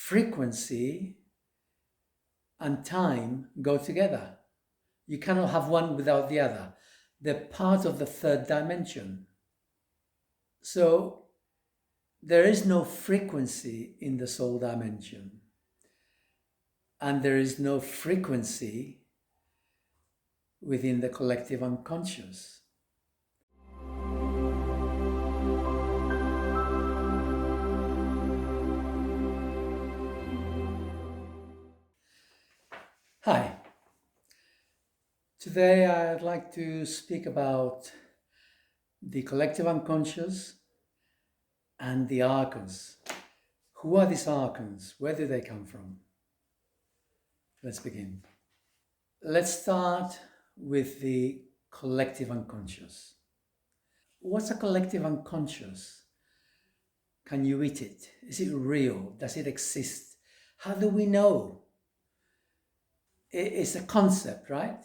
frequency and time go together. You cannot have one without the other. They're part of the third dimension. So there is no frequency in the soul dimension, and there is no frequency within the collective unconscious. Hi. Today I'd like to speak about the collective unconscious and the Archons. Who are these Archons? Where do they come from? Let's begin. Let's start with the collective unconscious. What's a collective unconscious? Can you eat it? Is it real? Does it exist? How do we know? It's a concept, right?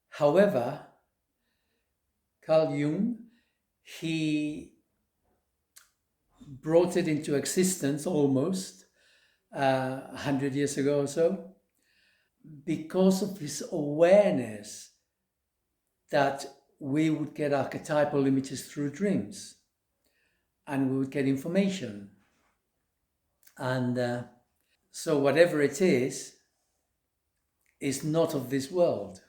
However, Carl Jung, he brought it into existence almost 100 years ago or so, because of his awareness that we would get archetypal images through dreams and we would get information. And so whatever it is not of this world.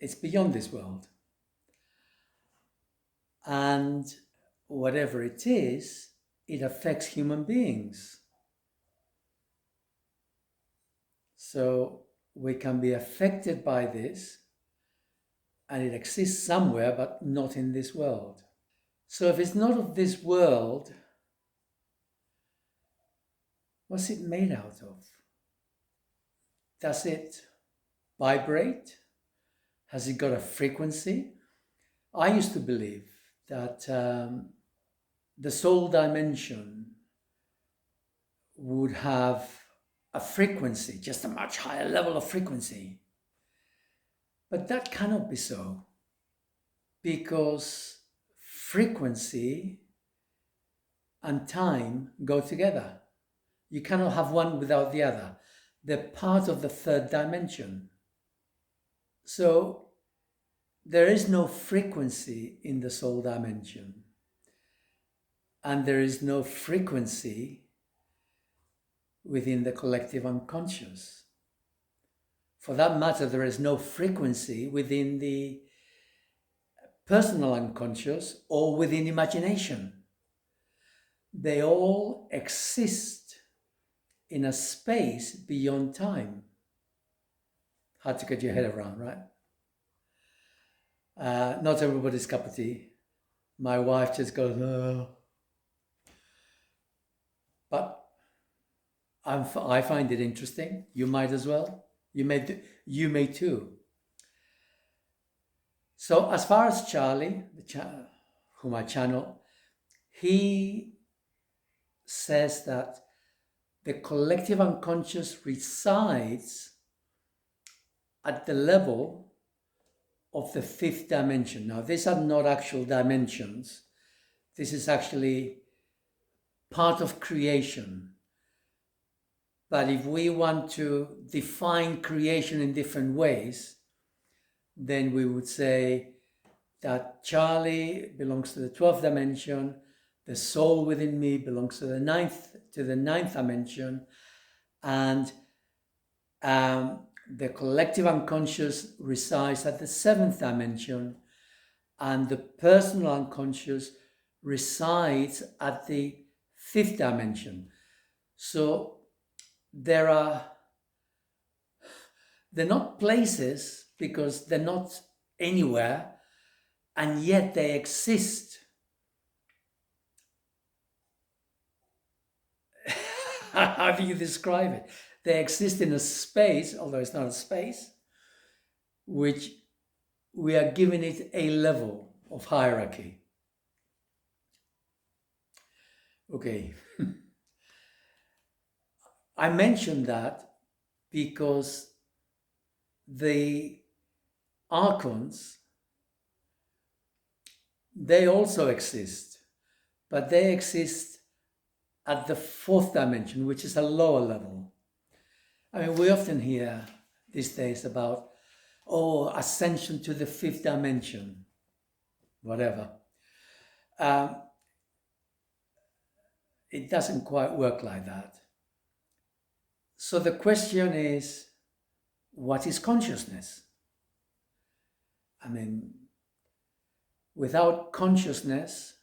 It's beyond this world. And whatever it is, it affects human beings. So we can be affected by this, and it exists somewhere, but not in this world. So if it's not of this world, what's it made out of? Does it vibrate? Has it got a frequency? I used to believe that the soul dimension would have a frequency, just a much higher level of frequency. But that cannot be so, because frequency and time go together. You cannot have one without the other. They're part of the third dimension. So there is no frequency in the soul dimension, and there is no frequency within the collective unconscious. For that matter, there is no frequency within the personal unconscious or within imagination. They all exist in a space beyond time. Hard to get your head around, right? Not everybody's cup of tea. My wife just goes, no. But I find it interesting. You might as well. You may too. So as far as Charlie, whom I channel, he says that the collective unconscious resides at the level of the fifth dimension. Now, these are not actual dimensions. This is actually part of creation. But if we want to define creation in different ways, then we would say that Charlie belongs to the 12th dimension, the soul within me belongs to the ninth dimension, and the collective unconscious resides at the 7th dimension, and the personal unconscious resides at the 5th dimension. So they're not places because they're not anywhere, and yet they exist. How do you describe it? They exist in a space, although it's not a space, which we are giving it a level of hierarchy. Okay. I mentioned that because the Archons, they also exist, but they exist at the fourth dimension, which is a lower level. I mean, we often hear these days about, ascension to the fifth dimension, whatever. It doesn't quite work like that. So the question is, what is consciousness? I mean, without consciousness,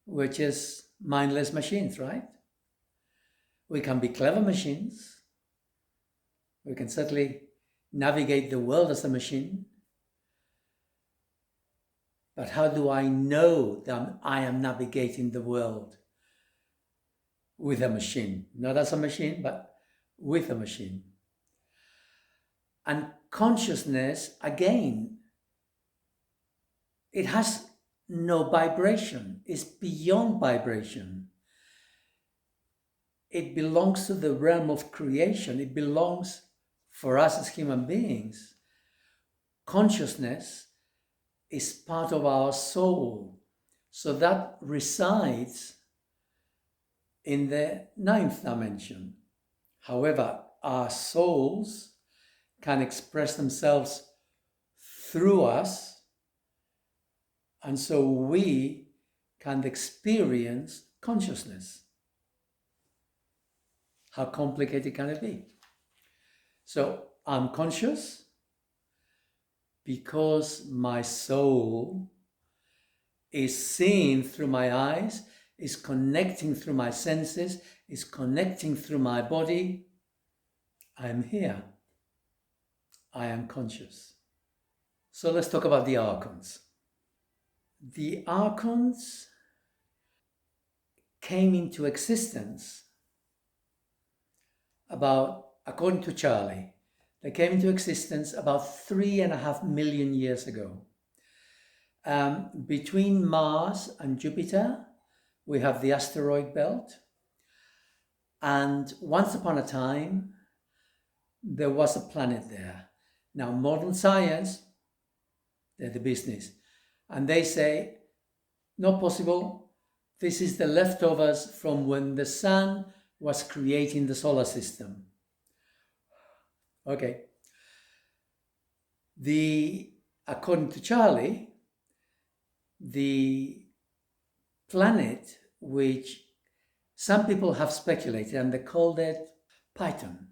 we're just mindless machines, right? We can be clever machines. We can certainly navigate the world as a machine. But how do I know that I am navigating the world with a machine? Not as a machine, but with a machine. And consciousness, again, it has no vibration. It's beyond vibration. It belongs to the realm of creation. It belongs, for us as human beings, consciousness is part of our soul. So that resides in the ninth dimension. However, our souls can express themselves through us, and so we can experience consciousness. How complicated can it be? So I'm conscious because my soul is seeing through my eyes, is connecting through my senses, is connecting through my body. I am here. I am conscious. So let's talk about the Archons. The Archons came into existence according to Charlie, they came into existence about 3.5 million years ago. Between Mars and Jupiter, we have the asteroid belt. And once upon a time, there was a planet there. Now, modern science, they're the business. And they say, not possible. This is the leftovers from when the sun was creating the solar system. Okay. According to Charlie, the planet, which some people have speculated, and they called it Phaeton.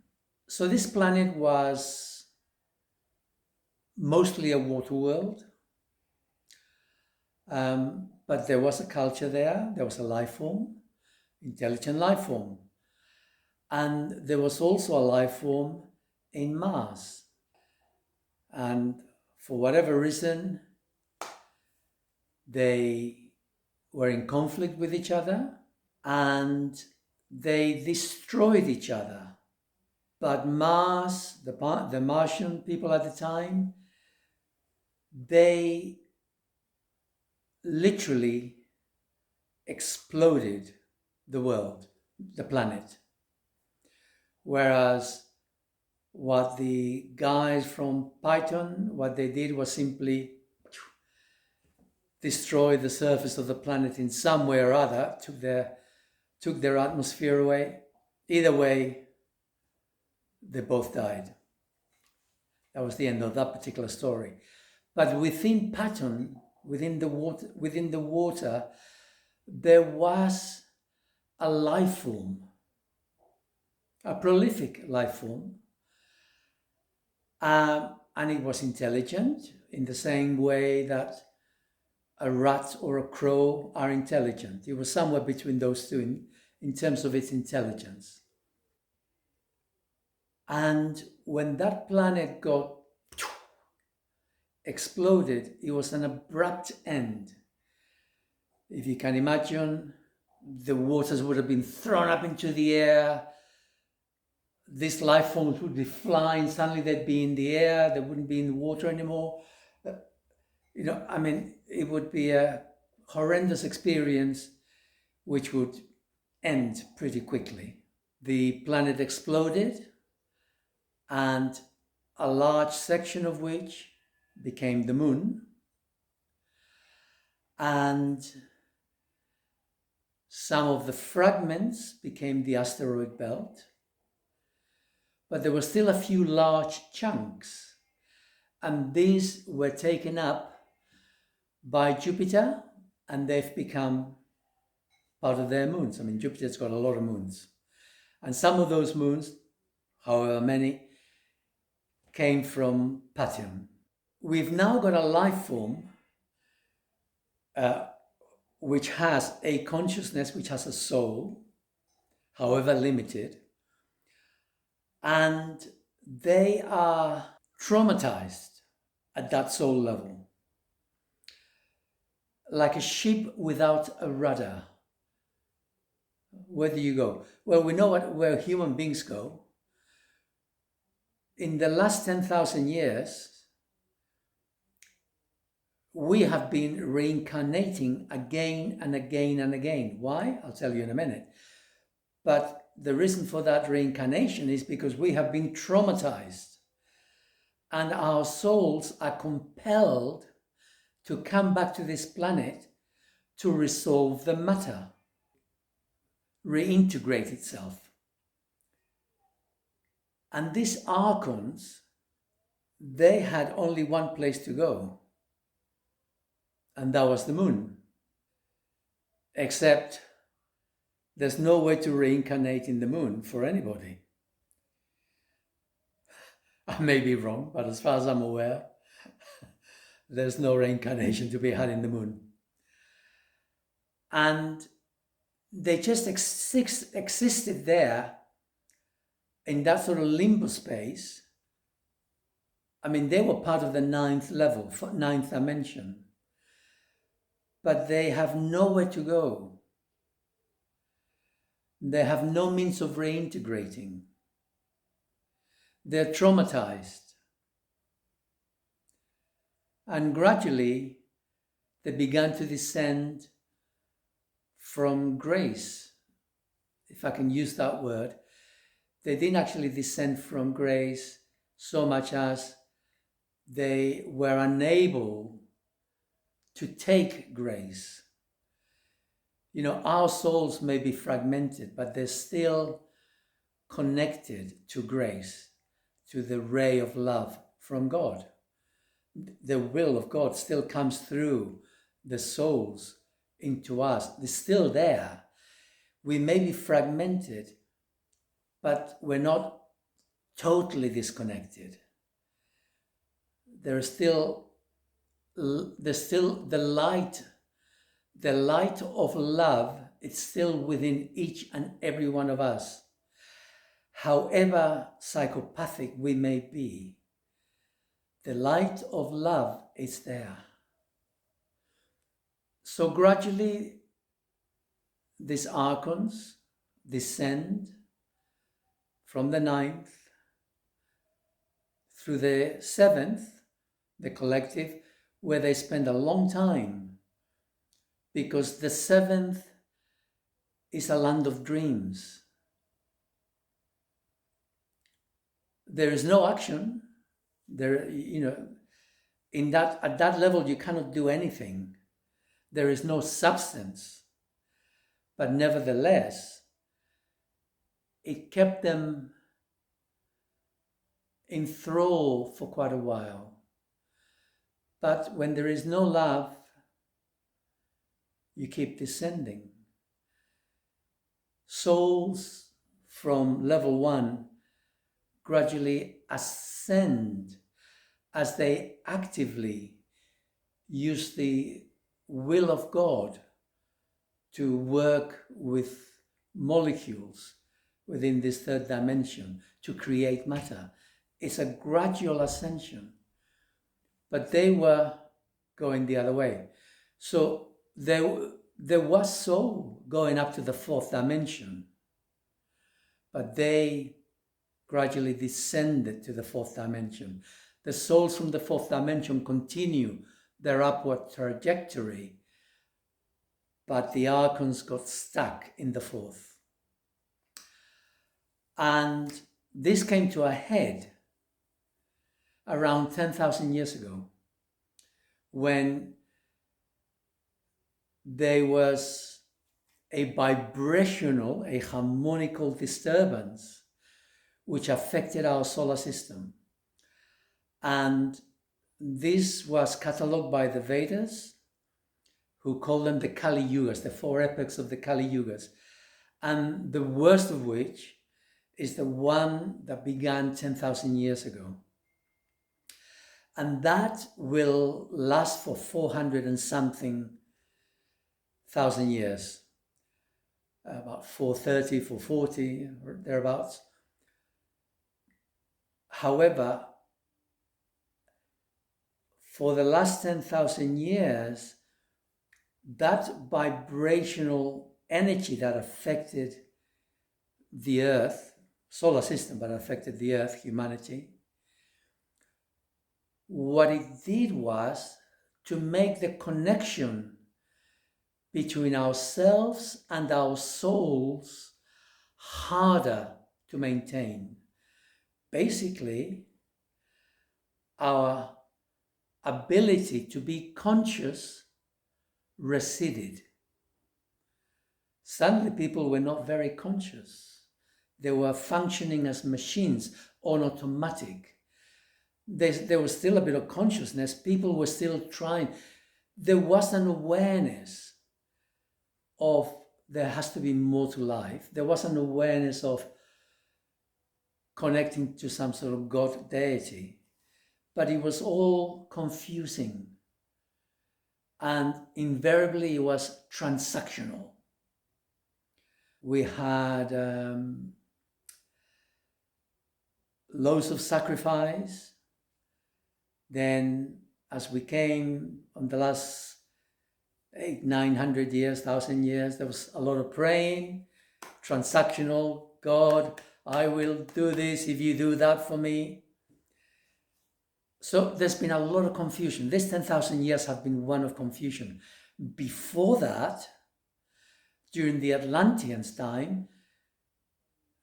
So this planet was mostly a water world, but there was a culture there. There was a life form, intelligent life form. And there was also a life form in Mars. And for whatever reason, they were in conflict with each other and they destroyed each other. But Mars, the Martian people at the time, they literally exploded the world, the planet. Whereas what the guys from Phaeton, what they did was simply destroy the surface of the planet in some way or other, took their atmosphere away. Either way, they both died. That was the end of that particular story. But within Phaeton, within the water, there was a life form, a prolific life form, and it was intelligent in the same way that a rat or a crow are intelligent. It was somewhere between those two in terms of its intelligence. And when that planet got exploded, it was an abrupt end. If you can imagine, the waters would have been thrown up into the air. These life forms would be flying. Suddenly they'd be in the air. They wouldn't be in the water anymore. It would be a horrendous experience which would end pretty quickly. The planet exploded, and a large section of which became the moon. And Some of the fragments became the asteroid belt, but there were still a few large chunks, and these were taken up by Jupiter, and they've become part of their moons. I mean, Jupiter's got a lot of moons, and some of those moons, however many, came from Phaeton. We've now got a life form which has a consciousness, which has a soul, however limited, and they are traumatized at that soul level. Like a ship without a rudder. Where do you go? Well, we know where human beings go. In the last 10,000 years, we have been reincarnating again and again and again. Why? I'll tell you in a minute. But the reason for that reincarnation is because we have been traumatized, and our souls are compelled to come back to this planet to resolve the matter, reintegrate itself. And these Archons, they had only one place to go, and that was the moon. Except there's no way to reincarnate in the moon for anybody. I may be wrong, but as far as I'm aware, there's no reincarnation to be had in the moon. And they just existed there in that sort of limbo space. I mean, they were part of the ninth level, ninth dimension. But they have nowhere to go. They have no means of reintegrating. They're traumatized. And gradually, they began to descend from grace, if I can use that word. They didn't actually descend from grace so much as they were unable to take grace. You know, our souls may be fragmented, but they're still connected to grace, to the ray of love from God. The will of God still comes through the souls into us. It's still there. We may be fragmented, but we're not totally disconnected. There's still the light of love. It's still within each and every one of us. However psychopathic we may be, the light of love is there. So gradually, these Archons descend from the ninth through the seventh, the collective, where they spend a long time, because the seventh is a land of dreams. There is no action. There, at that level, you cannot do anything. There is no substance. But nevertheless, it kept them in thrall for quite a while. But when there is no love, you keep descending. Souls from level 1 gradually ascend as they actively use the will of God to work with molecules within this third dimension to create matter. It's a gradual ascension. But they were going the other way. So there was soul going up to the fourth dimension, but they gradually descended to the fourth dimension. The souls from the fourth dimension continue their upward trajectory, but the Archons got stuck in the fourth. And this came to a head around 10,000 years ago, when there was a vibrational, a harmonical disturbance which affected our solar system. And this was catalogued by the Vedas, who call them the Kali Yugas, the 4 epochs of the Kali Yugas. And the worst of which is the one that began 10,000 years ago. And that will last for 400 and something thousand years. About 430, 440, or thereabouts. However, for the last 10,000 years, that vibrational energy that affected the Earth, solar system, but affected the Earth, humanity, what it did was to make the connection between ourselves and our souls harder to maintain. Basically, our ability to be conscious receded. Suddenly people were not very conscious. They were functioning as machines on automatic. There was still a bit of consciousness. People were still trying. There was an awareness of there has to be more to life. There was an awareness of connecting to some sort of God deity, but it was all confusing. And invariably it was transactional. We had loads of sacrifice. Then as we came on the last 900 years, 1,000 years, there was a lot of praying, transactional. God, I will do this if you do that for me. So there's been a lot of confusion. This 10,000 years have been one of confusion. Before that, during the Atlanteans' time,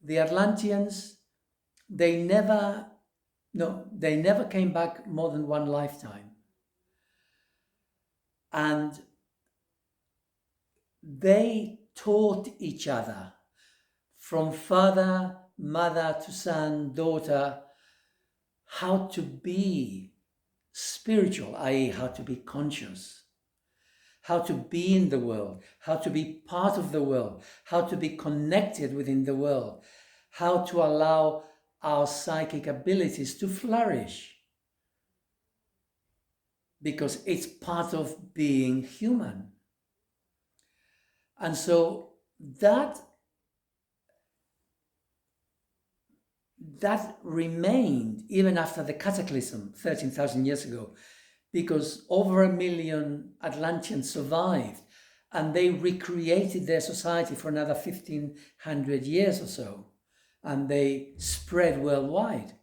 the Atlanteans, they never came back more than one lifetime. And they taught each other, from father, mother to son, daughter, how to be spiritual, i.e., how to be conscious, how to be in the world, how to be part of the world, how to be connected within the world, how to allow our psychic abilities to flourish, because it's part of being human. And so that remained even after the cataclysm 13,000 years ago, because over 1 million Atlanteans survived and they recreated their society for another 1,500 years or so, and they spread worldwide.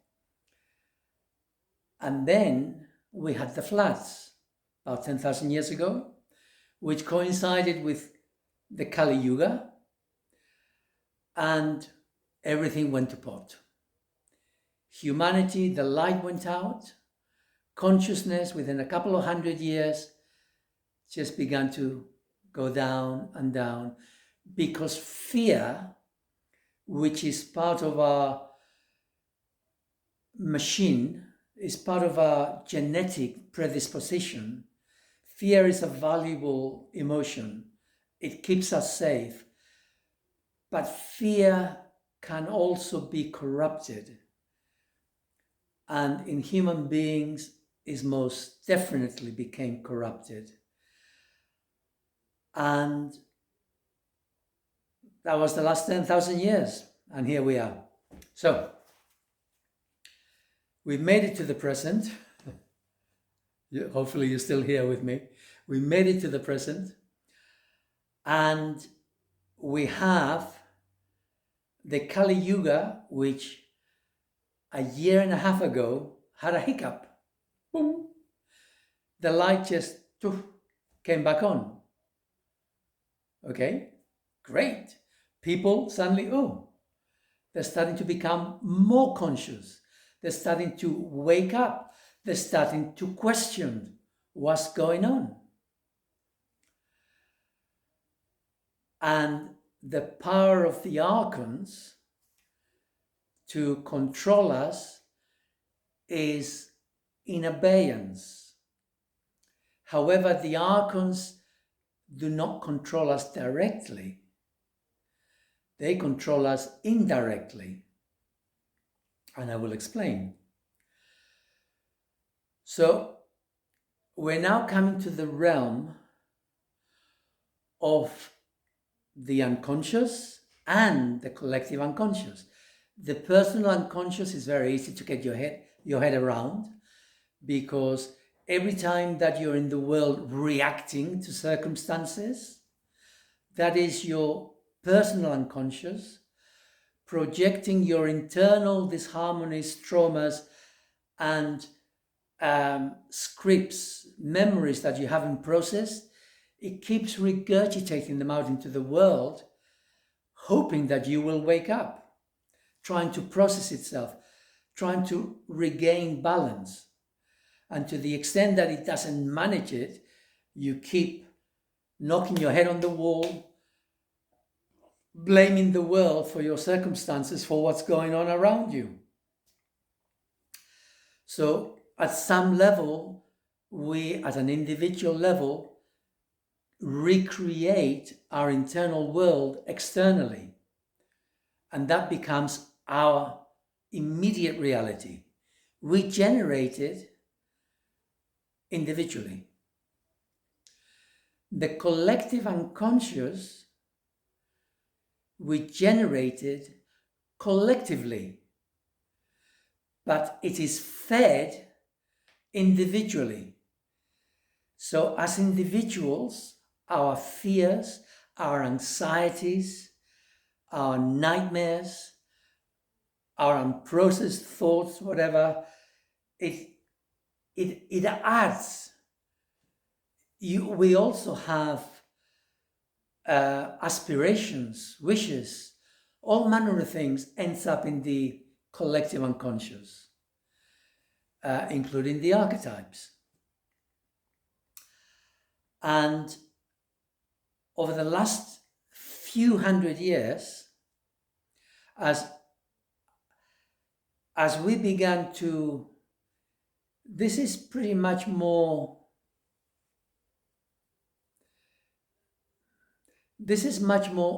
And then we had the floods about 10,000 years ago, which coincided with the Kali Yuga, and everything went to pot. Humanity, the light went out. Consciousness, within a couple of 100 years, just began to go down and down, because fear, which is part of our machine, is part of our genetic predisposition. Fear is a valuable emotion. It keeps us safe. But fear can also be corrupted. And in human beings, it most definitely became corrupted. And that was the last 10,000 years. And here we are. So, we've made it to the present. Hopefully you're still here with me. We made it to the present. And we have the Kali Yuga, which a year and a half ago had a hiccup. Boom. The light just came back on. Okay, great. People suddenly, they're starting to become more conscious. They're starting to wake up. They're starting to question what's going on. And the power of the Archons to control us is in abeyance. However, the Archons do not control us directly. They control us indirectly. And I will explain. So, we're now coming to the realm of the unconscious and the collective unconscious. The personal unconscious is very easy to get your head around, because every time that you're in the world reacting to circumstances, that is your personal unconscious projecting your internal disharmonies, traumas, and scripts, memories that you haven't processed. It keeps regurgitating them out into the world, hoping that you will wake up, trying to process itself, trying to regain balance. And to the extent that it doesn't manage it, you keep knocking your head on the wall, blaming the world for your circumstances, for what's going on around you. So at some level, we, at an individual level, recreate our internal world externally. And that becomes our immediate reality. We generate it individually. The collective unconscious, we generate it collectively, but it is fed individually. So as individuals, our fears, our anxieties, our nightmares, our unprocessed thoughts, whatever, it adds. We also have aspirations, wishes, all manner of things ends up in the collective unconscious, including the archetypes. And over the last few hundred years, as we began to, this is pretty much more,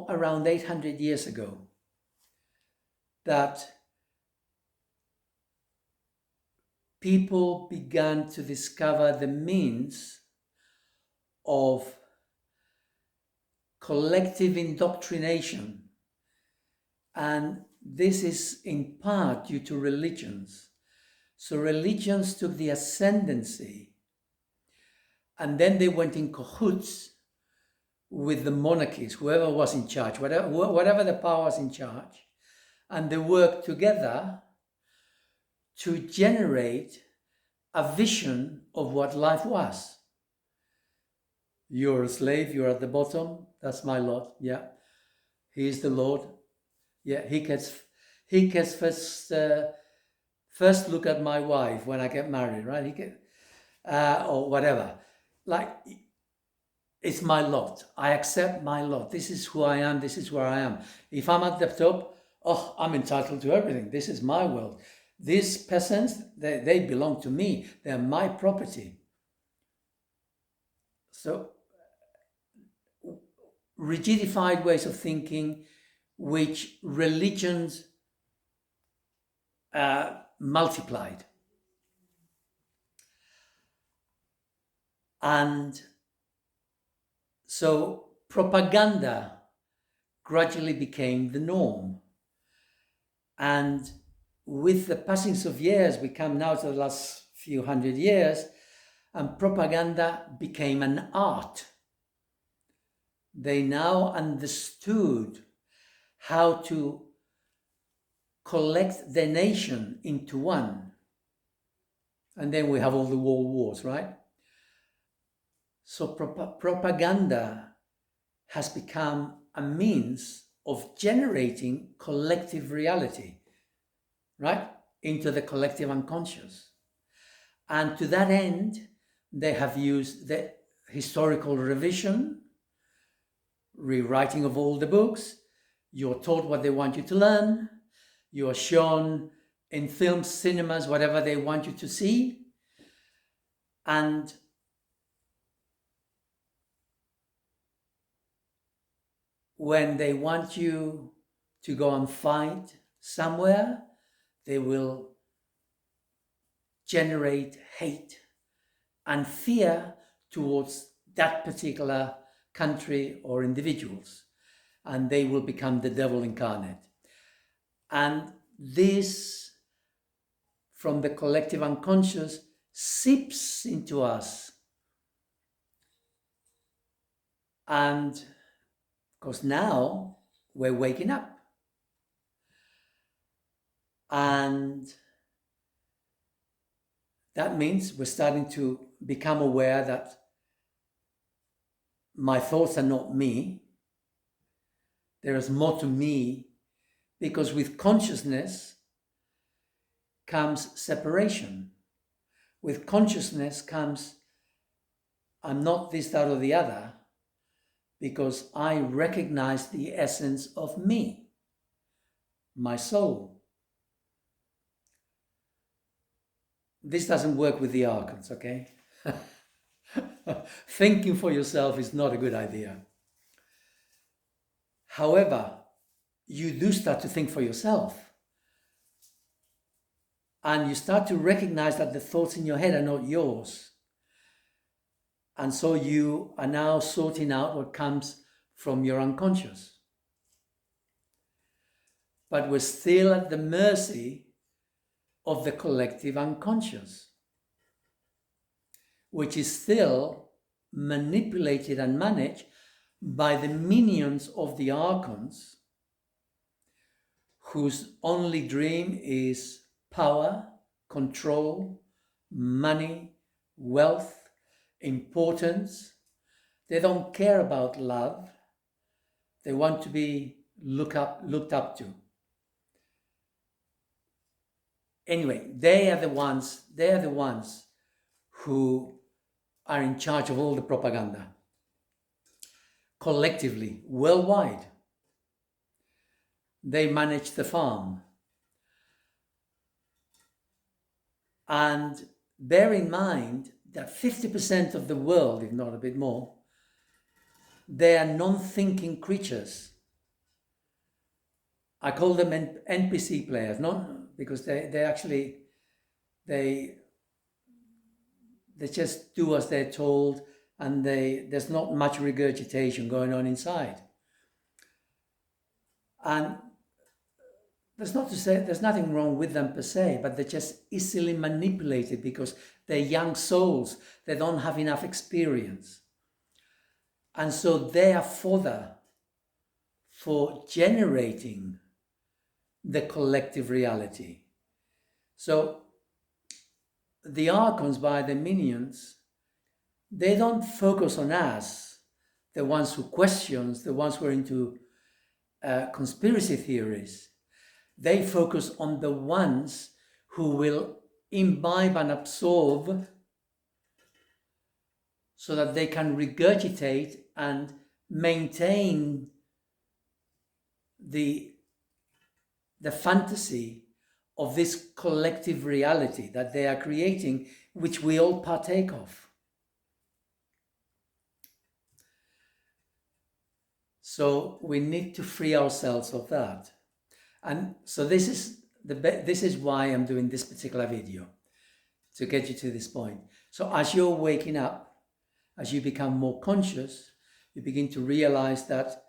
around 800 years ago, that people began to discover the means of collective indoctrination. And this is in part due to religions. So religions took the ascendancy, and then they went in cahoots with the monarchies, whoever was in charge, whatever the power was in charge, and they worked together to generate a vision of what life was. You're a slave, you're at the bottom, that's my lot, yeah. He is the Lord. Yeah, he gets first look at my wife when I get married, right? Or whatever. Like, it's my lot. I accept my lot. This is who I am. This is where I am. If I'm at the top, I'm entitled to everything. This is my world. These peasants, they belong to me. They're my property. So, rigidified ways of thinking, which religions multiplied. And so propaganda gradually became the norm. And with the passings of years, we come now to the last few hundred years, and propaganda became an art. They now understood how to collect the nation into one. And then we have all the world wars, right? So propaganda has become a means of generating collective reality, right? Into the collective unconscious. And to that end, they have used the historical revision, rewriting of all the books. You're taught what they want you to learn. You are shown in films, cinemas, whatever they want you to see. And when they want you to go and fight somewhere, they will generate hate and fear towards that particular country or individuals, and they will become the devil incarnate. And this, from the collective unconscious, seeps into us. And of course now we're waking up. And that means we're starting to become aware that my thoughts are not me. There is more to me, because with consciousness comes separation. With consciousness comes, I'm not this, that, or the other, because I recognize the essence of me, my soul. This doesn't work with the Archons, okay? Thinking for yourself is not a good idea. However, you do start to think for yourself. And you start to recognize that the thoughts in your head are not yours. And so you are now sorting out what comes from your unconscious. But we're still at the mercy of the collective unconscious, which is still manipulated and managed by the minions of the Archons, whose only dream is power, control, money, wealth, importance. They don't care about love. They want to be looked up to. Anyway, they are the ones who are in charge of all the propaganda. Collectively, worldwide. They manage the farm. And bear in mind that 50% of the world, if not a bit more, they are non-thinking creatures. I call them NPC players, not because they just do as they're told, and there's not much regurgitation going on inside. And that's not to say there's nothing wrong with them per se, but they're just easily manipulated because they're young souls. They don't have enough experience. And so they are fodder for generating the collective reality. So the Archons, by the minions, they don't focus on us, the ones who question, the ones who are into conspiracy theories. They focus on the ones who will imbibe and absorb so that they can regurgitate and maintain the fantasy of this collective reality that they are creating, which we all partake of. So we need to free ourselves of that. And so this is why I'm doing this particular video, to get you to this point. So as you're waking up, as you become more conscious, you begin to realize that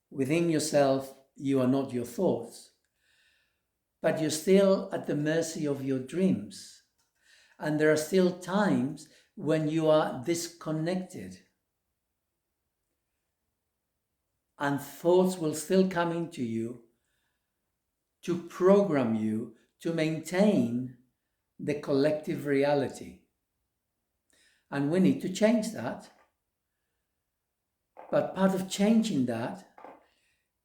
within yourself, you are not your thoughts, but you're still at the mercy of your dreams. And there are still times when you are disconnected. And thoughts will still come into you to program you to maintain the collective reality. And we need to change that. But part of changing that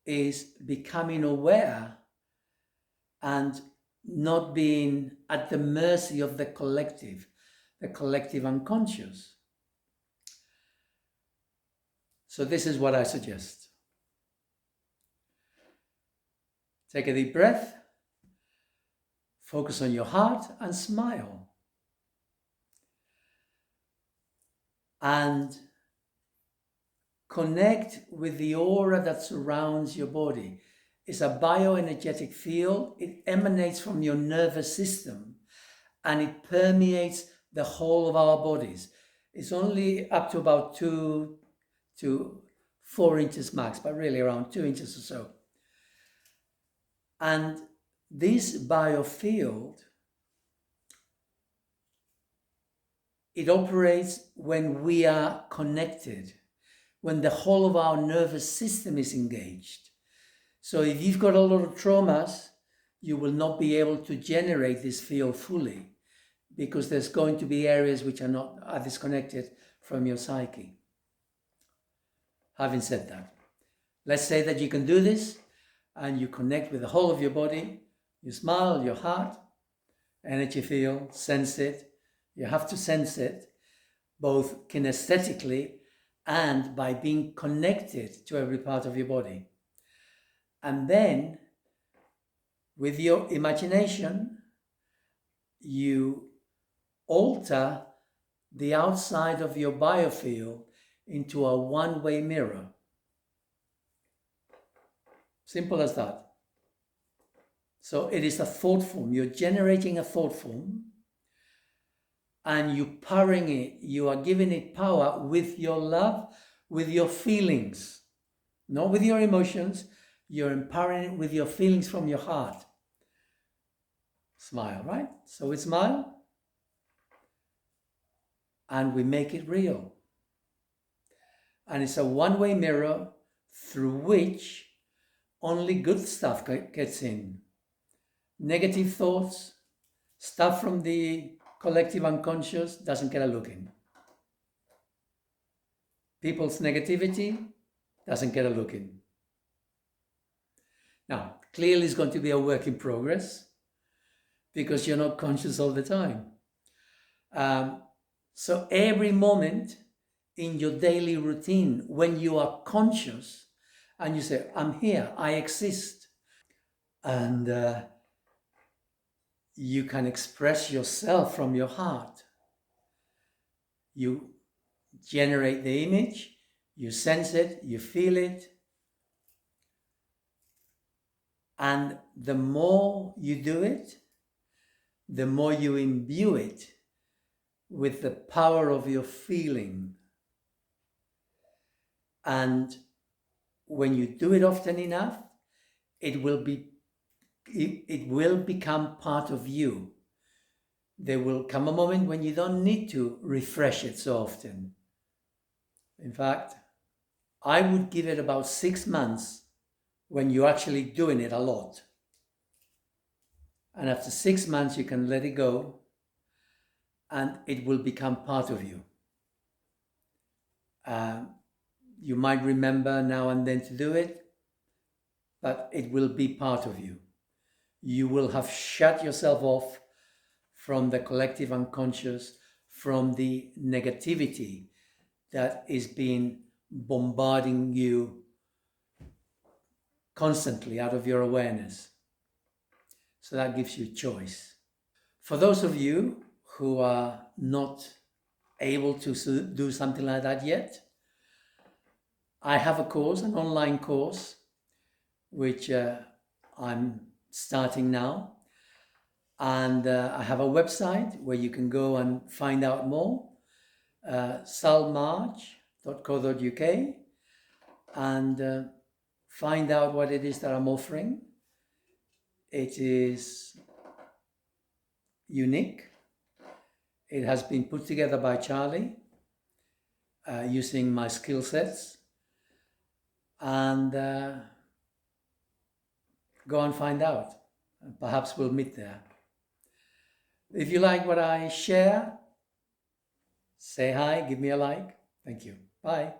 is becoming aware and not being at the mercy of the collective unconscious. So this is what I suggest. Take a deep breath, focus on your heart and smile. And connect with the aura that surrounds your body. It's a bioenergetic field. It emanates from your nervous system and it permeates the whole of our bodies. It's only up to about 2 to 4 inches max, but really around 2 inches or so. And this biofield, it operates when we are connected, when the whole of our nervous system is engaged. So if you've got a lot of traumas, you will not be able to generate this field fully because there's going to be areas which are disconnected from your psyche. Having said that, let's say that you can do this and you connect with the whole of your body. You smile, your heart, energy field, sense it. You have to sense it both kinesthetically and by being connected to every part of your body. And then with your imagination, you alter the outside of your biofield into a one-way mirror. Simple as that. So it is a thought form. You're generating a thought form and you powering it. You are giving it power with your love, with your feelings, not with your emotions. You're empowering it with your feelings from your heart. Smile, right? So we smile and we make it real. And it's a one-way mirror through which only good stuff gets in. Negative thoughts, stuff from the collective unconscious doesn't get a look in. People's negativity doesn't get a look in. Now, clearly it's going to be a work in progress because you're not conscious all the time. So every moment in your daily routine, when you are conscious and you say, I'm here, I exist, and you can express yourself from your heart. You generate the image, you sense it, you feel it, and the more you do it, the more you imbue it with the power of your feeling. And when you do it often enough, it will become part of you. There will come a moment when you don't need to refresh it so often. In fact, I would give it about 6 months when you're actually doing it a lot. And after 6 months, you can let it go and it will become part of you. You might remember now and then to do it, but it will be part of you. You will have shut yourself off from the collective unconscious, from the negativity that is being bombarding you constantly out of your awareness. So that gives you choice. For those of you who are not able to do something like that yet, I have a course, an online course, which I'm starting now. And I have a website where you can go and find out more, salmarge.co.uk, and find out what it is that I'm offering. It is unique. It has been put together by Charlie using my skill sets. And go and find out. Perhaps we'll meet there. If you like what I share, say hi, give me a like. Thank you. Bye.